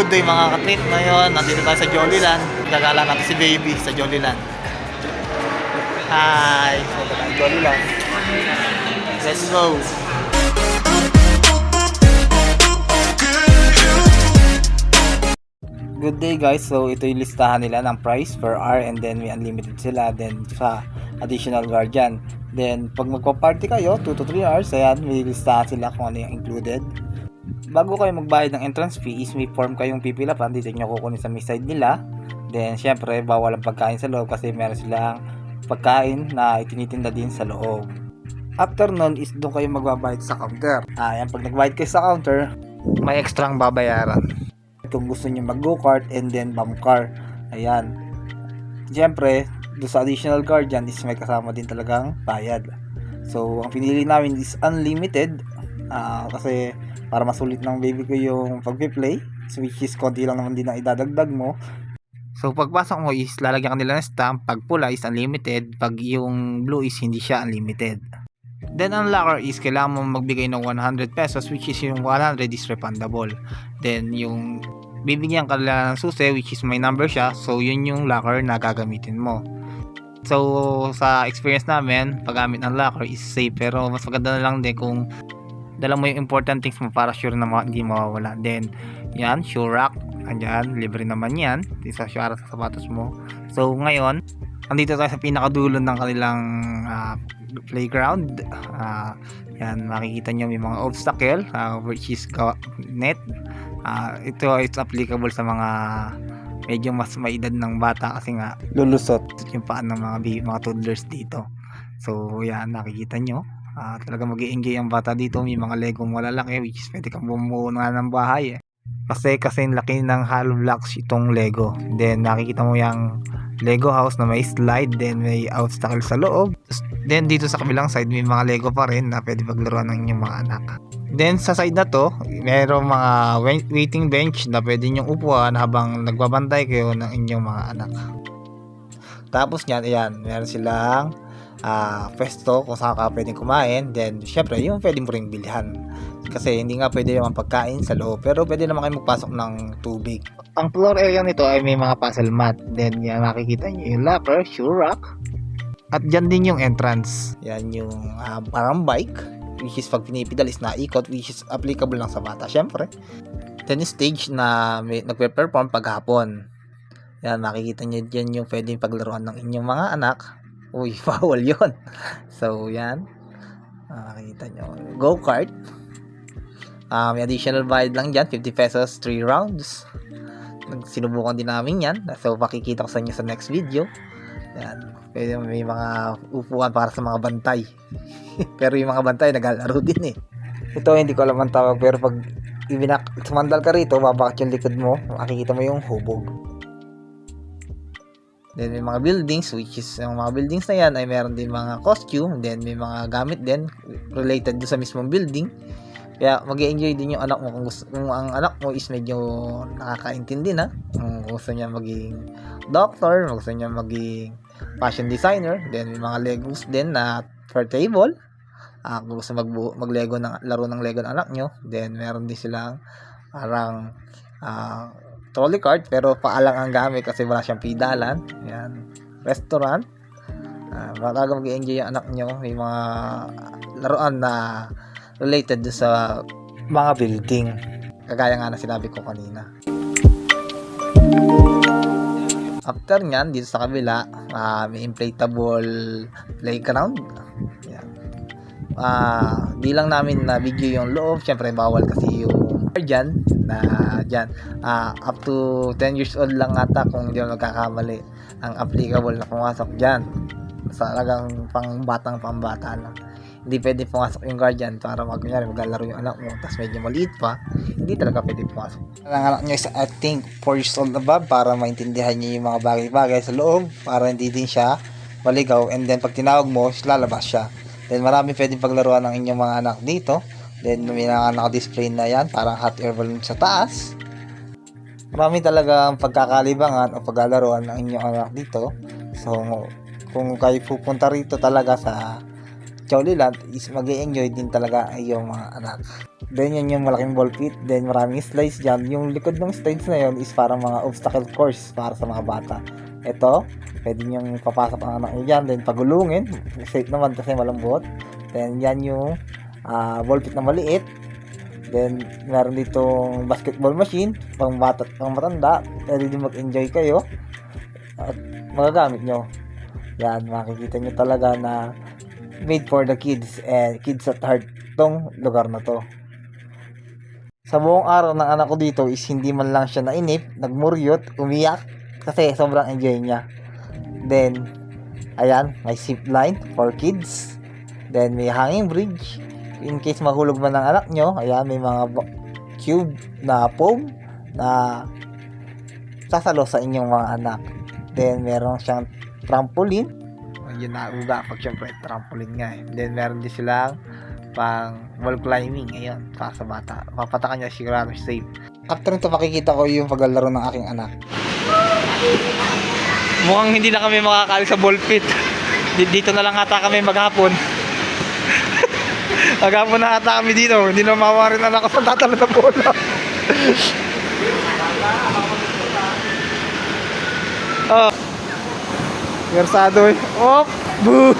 Good day mga katrip. Ngayon, nandito tayo sa Jollyland. Gagala natin si Baby sa Jollyland. Hi! So, ito tayo Jollyland. Let's go! Good day guys. So, ito yung listahan nila ng price per hour and then may unlimited sila. Then, sa additional guardian. Then, pag magpa-party kayo, 2 to 3 hours, ayan, may listahan sila kung ano yung included. Bago kayo magbayad ng entrance fee is may form kayong pipilapan, dito nyo kukunin sa may side nila. Then syempre bawal ang pagkain sa loob kasi meron silang pagkain na itinitinda din sa loob. After nun is doon kayo magbabayad sa counter. Ayan, pag nagbayad kayo sa counter, may extra ang babayaran. Kung gusto nyo mag go kart and then bump car, ayan. Syempre doon sa additional guardian is may kasama din talagang bayad. So ang pinili namin is unlimited kasi para masulit ng baby ko yung pagpi-play, which is konti lang naman din ang idadagdag mo. So pagpasok mo is lalagyan ka nila ng stamp. Pag pula is unlimited, pag yung blue is hindi siya unlimited. Then ang locker is kailangan mo magbigay ng 100 pesos, which is yung 100 is refundable. Then yung bibigyan ka nila ng susi, which is may number siya, so yun yung locker na gagamitin mo. So sa experience namin, paggamit ng locker is safe, pero mas maganda na lang din kung dala mo yung important things mo para sure na hindi mawawala. Then yan, shoe rack, andyan, libre naman yan, isa shoe rack sa sapatos mo. So ngayon, andito tayo sa pinakadulo ng kanilang playground. Yan, makikita nyo may mga obstacle, which is net. Ito is applicable sa mga medyo mas maedad ng bata kasi nga lulusot yung paan ng mga toddlers dito. So yan, nakikita nyo. Talaga mag-i-enjoy ang bata dito. May mga Lego malalaki, which is pwede kang bumuo nga ng bahay kasi laki ng hollow blocks itong Lego. Then nakikita mo yung Lego house na may slide, then may obstacle sa loob. Then dito sa kabilang side may mga Lego pa rin na pwede paglaruan ng inyong mga anak. Then sa side na to, mayroong mga waiting bench na pwede nyong upuan habang nagbabantay kayo ng inyong mga anak. Tapos nyan, ayan, meron silang pwesto kung saan ka pwedeng kumain. Then syempre yung pwede mo ring bilhan kasi hindi nga pwede naman pagkain sa loob, pero pwede naman kayo magpasok ng tubig. Ang floor area nito ay may mga puzzle mat. Then yan, makikita nyo yung locker, shoe rack, at dyan din yung entrance. Yan yung parang bike, which is pag pinipidal is naikot, which is applicable lang sa bata syempre. Then stage na nagpe-perform paghapon. Yan, makikita nyo dyan yung pwedeng paglaruan ng inyong mga anak. Uy, bawal yun. So, yan. Nakikita nyo. Go-kart. May additional bayad lang dyan. 50 pesos, 3 rounds. Sinubukan din namin yan. So, makikita ko sa inyo sa next video. Yan. Pwede may mga upuan para sa mga bantay. Pero yung mga bantay, naglalaro din eh. Ito, hindi ko alam ang tawag. Pero pag sumandal ka rito, babakit yung likod mo. Makikita mo yung hubog. Then may mga buildings, which is yung mga buildings na yan ay meron din mga costume. Then may mga gamit din related do sa mismong building. Kaya mag-i-enjoy din yung anak mo kung ang anak mo is medyo nakakaintindi na. Kung gusto niya maging doctor, gusto niya maging fashion designer. Then may mga Legos din na per table. Kung gusto mag-Lego ng laro ng Lego ng anak nyo. Then meron din silang parang trolley cart, pero paalang ang gamit kasi wala siyang pedalan. Yan, restaurant. Talaga mag-i-enjoy yung anak nyo. May mga laruan na related sa mga building, kagaya nga na sinabi ko kanina. After nyan, dito sa kabila may inflatable playground. Yan. Di lang namin na video yung loob, syempre bawal kasi yung dyan na dyan up to 10 years old lang ata kung hindi mo magkakamali ang applicable na pumasok dyan. Talagang pambata lang. Hindi pwede pumasok yung guardian para maglalaro yung anak mo tapos medyo maliit pa, hindi talaga pwede pumasok. Ang anak nyo is I think 4 years old above para maintindihan niya yung mga bagay-bagay sa loob, para hindi din siya maligaw, and then pag tinawag mo lalabas siya. Then marami pwedeng paglaruan ng inyong mga anak dito. Then may naka-display na yan, parang hot air balloon sa taas. Marami talagang pagkakalibangan o paglalaroan ng inyong anak dito. So kung kayo pupunta rito talaga sa Jollyland is mag-enjoy din talaga yung mga anak. Then yan yung malaking ball pit, then maraming slides dyan. Yung likod ng slides na yun is parang mga obstacle course para sa mga bata. Ito, pwede nyo papasok ang anak nyo dyan, then pagulungin, safe naman kasi malambot. Then yan yung ball pit na maliit. Then meron ditong basketball machine, pang bata at pang matanda, pwede din mag-enjoy kayo at magagamit nyo. Yan, makikita nyo talaga na made for the kids and kids at heart tong lugar na to. Sa buong araw ng anak ko dito is hindi man lang siya nainip, nagmuryot, umiyak kasi sobrang enjoy niya. Then ayan, may zip line for kids. Then may hanging bridge in case mahulog man ng anak nyo. Ayan, may mga cube na foam na sasalo sa inyong mga anak. Then meron siyang trampoline. Yun na uga pag syempre trampoline nga eh. Then meron din silang pang wall climbing. Ayun, para sa bata, papatakan niya sigurado safe. After nito makikita ko yung paglalaro ng aking anak. Mukhang hindi na kami makakaalis sa ball pit. Dito na lang ata kami maghapon. Maghapon na ata kami dito. Hindi na mawarin anak ko sa tatalo na bola. Oh, versado eh. Oh, boo!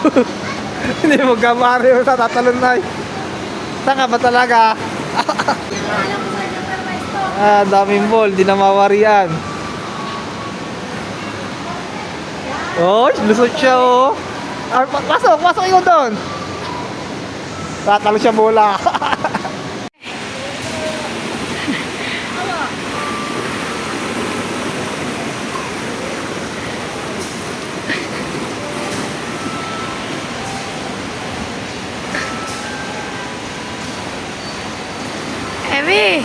Hindi mo gamari sa tatalon na eh. Saan ka ba talaga? Daming ball. Di na mawarian. Oh, lusot siya oh. Pasok ikaw doon. Tatalo siya bola. Emi!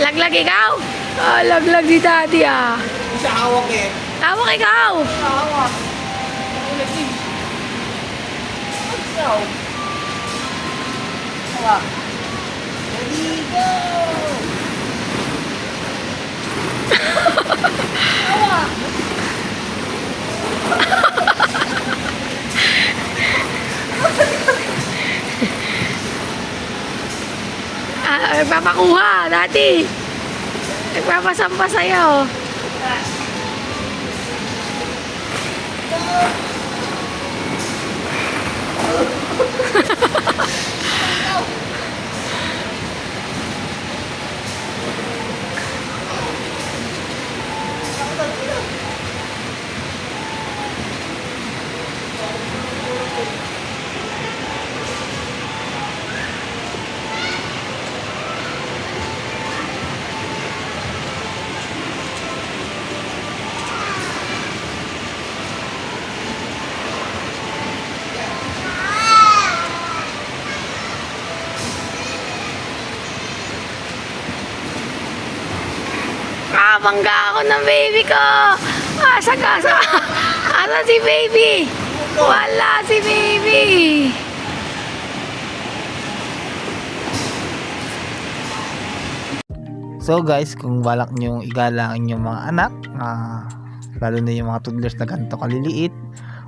Laglag ikaw? Laglag di daddy ah. Siya hawak eh. Hawak ikaw! Hawak. Hawak. Ready, go! Hawak. Nagpapakuha, dati. Nagpapasampa sa'yo. Bangga ako ng baby ko. Asa? Asa si baby? Wala si baby. So guys, kung balak nyo igala ang inyong mga anak, lalo na yung mga toddlers na ganito kaliliit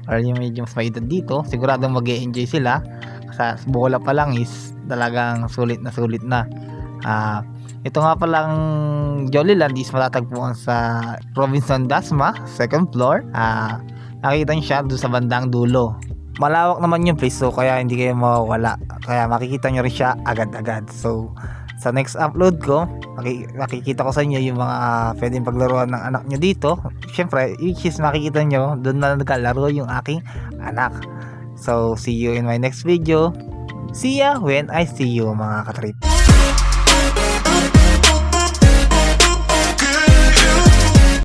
or yung medyo mas maedad dito, siguradong mag-e-enjoy sila. Sa bola pa lang is talagang sulit na. Ito nga palang Jollyland is matatagpuan sa Robinson Dasma, second floor. Nakikita nyo siya doon sa bandang dulo. Malawak naman yung place, so kaya hindi kayo mawawala. Kaya makikita nyo rin siya agad-agad. So sa next upload ko, makikita ko sa inyo yung mga pwedeng paglaruan ng anak nyo dito. Siyempre, which is makikita nyo doon na nagkalaro yung aking anak. So see you in my next video. See ya when I see you, mga katrip.